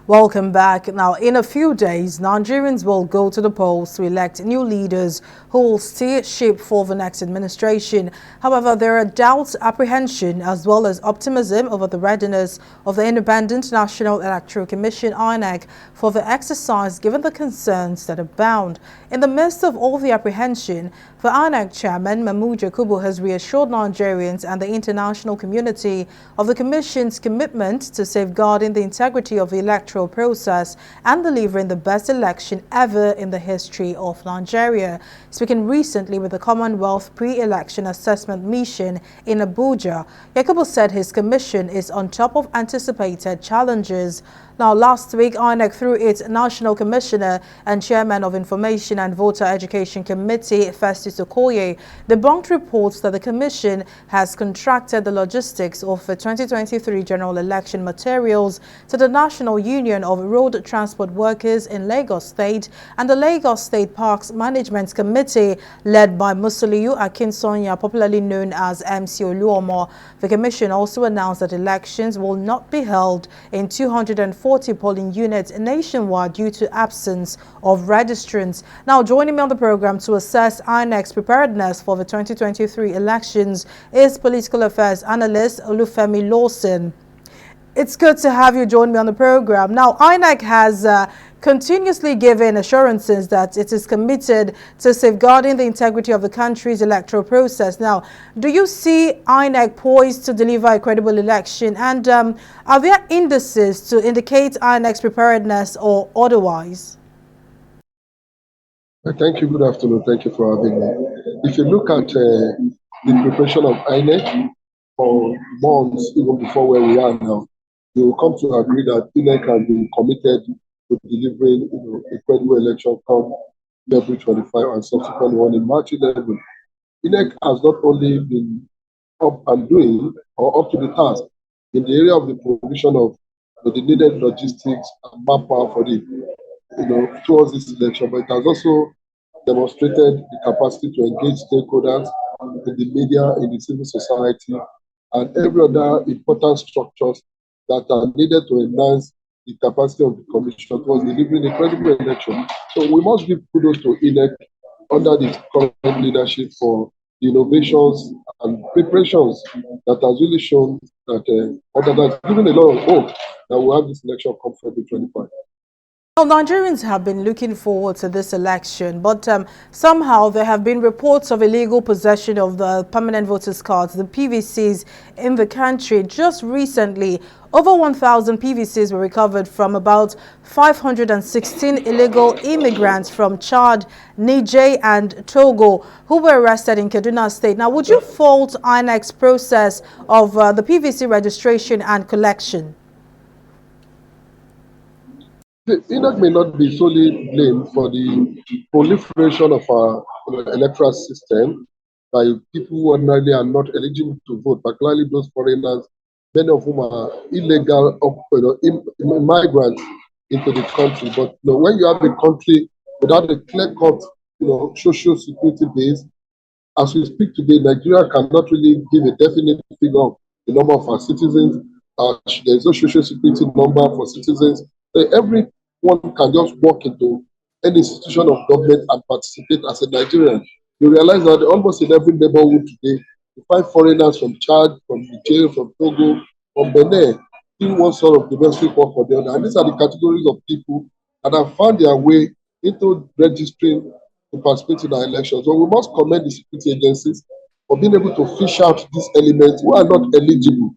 Welcome back. Now, in a few days, Nigerians will go to the polls to elect new leaders who will steer ship for the next administration. However, there are doubts, apprehension, as well as optimism over the readiness of the Independent National Electoral Commission (INEC) for the exercise, given the concerns that abound. In the midst of all the apprehension, the INEC chairman, Mahmood Yakubu, has reassured Nigerians and the international community of the Commission's commitment to safeguarding the integrity of the electoral process and delivering the best election ever in the history of Nigeria. Speaking recently with the Commonwealth Pre-Election Assessment Mission in Abuja, Yakubu said his commission is on top of anticipated challenges. Now, last week, INEC, through its National Commissioner and Chairman of Information and Voter Education Committee, Festus Okoye, debunked reports that the Commission has contracted the logistics of the 2023 general election materials to the National Union of Road Transport Workers in Lagos State and the Lagos State Parks Management Committee, led by Musiliu Akinsonya, popularly known as MC Oluomo. The Commission also announced that elections will not be held in 240 polling units nationwide due to absence of registrants. Now, joining me on the program to assess INEC's preparedness for the 2023 elections is political affairs analyst Olufemi Lawson. It's good to have you join me on the program. Now, INEC has continuously given assurances that it is committed to safeguarding the integrity of the country's electoral process. Now, do you see INEC poised to deliver a credible election? And are there indices to indicate INEC's preparedness or otherwise? Thank you. Good afternoon. Thank you for having me. If you look at the preparation of INEC for months, even before where we are now, you will come to agree that INEC has been committed to delivering a credible election come February 25 and subsequent one in March 11. INEC has not only been up and doing or up to the task in the area of the provision of the needed logistics and manpower for the towards this election, but it has also demonstrated the capacity to engage stakeholders in the media, in the civil society, and every other important structures that are needed to enhance the capacity of the Commission towards delivering a credible election. So we must give kudos to INEC under the current leadership for the innovations and preparations that has really shown that, that's given a lot of hope that we'll have this election come February 25. Well, Nigerians have been looking forward to this election, but somehow there have been reports of illegal possession of the permanent voters' cards, the PVCs, in the country. Just recently, over 1,000 PVCs were recovered from about 516 illegal immigrants from Chad, Niger, and Togo who were arrested in Kaduna State. Now, would you fault INEC's process of the PVC registration and collection? The INEC may not be solely blamed for the proliferation of our electoral system by people who ordinarily are not eligible to vote, particularly those foreigners, many of whom are illegal migrants into the country. But when you have a country without a clear-cut social security base, as we speak today, Nigeria cannot really give a definite figure of the number of our citizens. There is no social security number for citizens. Everyone can just walk into any institution of government and participate as a Nigerian. You realize that almost in every neighborhood today, you find foreigners from Chad, from Niger, from Togo, from Benin, doing one sort of domestic work or the other. And these are the categories of people that have found their way into registering to participate in our elections. So we must commend the security agencies for being able to fish out these elements who are not eligible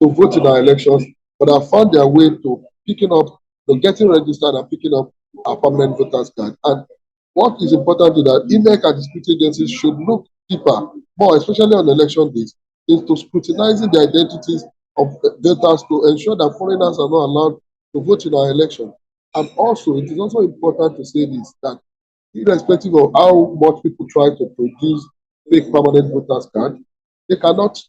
to vote in our elections, but have found their way to picking up, to getting registered and picking up our permanent voters card. And what is important is that INEC and the security agencies should look deeper, more especially on election days, into scrutinizing the identities of voters to ensure that foreigners are not allowed to vote in our election. And also, it is also important to say this, that irrespective of how much people try to produce fake permanent voters card, they cannot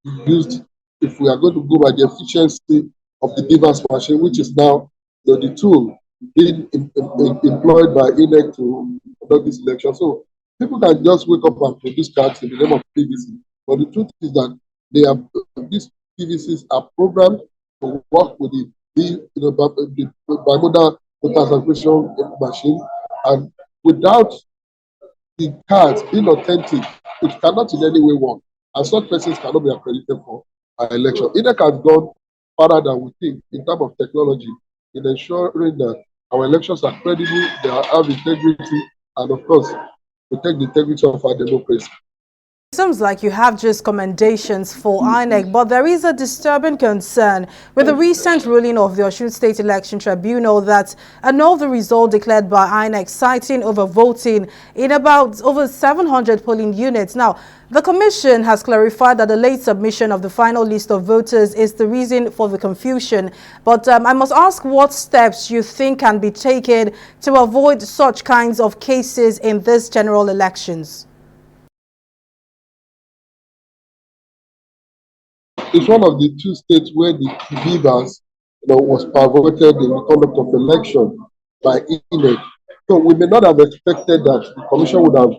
be used if we are going to go by the efficiency of the BVAS machine, which is now the tool being employed by INEC to conduct this election. So people can just wake up and produce cards in the name of PVC. But the truth is that these PVCs are programmed to work with the the bimodal voter certification machine, and without the cards being authentic, it cannot in any way work, and such persons cannot be accredited for our election. INEC has gone further than we think in terms of technology in ensuring that our elections are credible, they have integrity, and of course, protect the integrity of our democracy. It seems like you have just commendations for INEC, but there is a disturbing concern with the recent ruling of the Osun State Election Tribunal that annulled the result declared by INEC, citing overvoting in about over 700 polling units. Now, the Commission has clarified that the late submission of the final list of voters is the reason for the confusion. But I must ask what steps you think can be taken to avoid such kinds of cases in these general elections. It's one of the two states where the beavers, was perverted in the conduct of election by INEC. So we may not have expected that the commission would have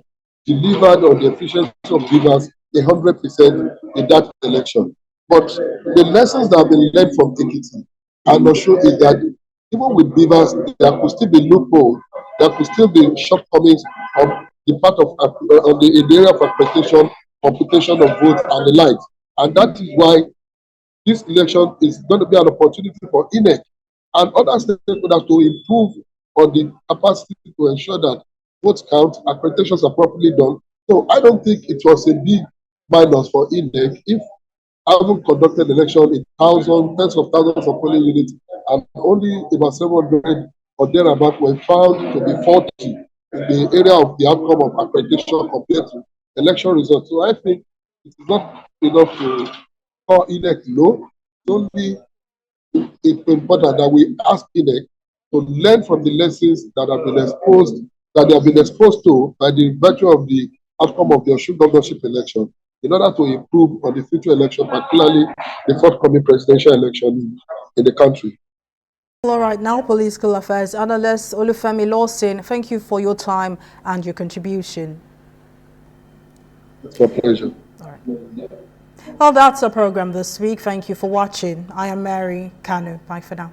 delivered on the efficiency of beavers 100% in that election. But the lessons that have been learned from Ekiti and Osho is that even with beavers, there could still be loopholes, there could still be shortcomings on the part of on the area of application, computation of votes, and the like. And that is why this election is going to be an opportunity for INEC and other stakeholders to improve on the capacity to ensure that votes count, accreditations are properly done. So I don't think it was a big minus for INEC if having conducted election in thousands, tens of thousands of polling units, and only about 700 or thereabout were found to be faulty in the area of the outcome of accreditation compared to election results. So I think it is not enough to call INEC low. It's only important that we ask INEC to learn from the lessons that have been exposed, that they have been exposed to by the virtue of the outcome of the Osun governorship election, in order to improve on the future election, particularly the forthcoming presidential election in the country. All right, now political affairs analyst Olufemi Lawson, thank you for your time and your contribution. It's my pleasure. All right. Well, that's our program this week. Thank you for watching. I am Mary Kanu. Bye for now.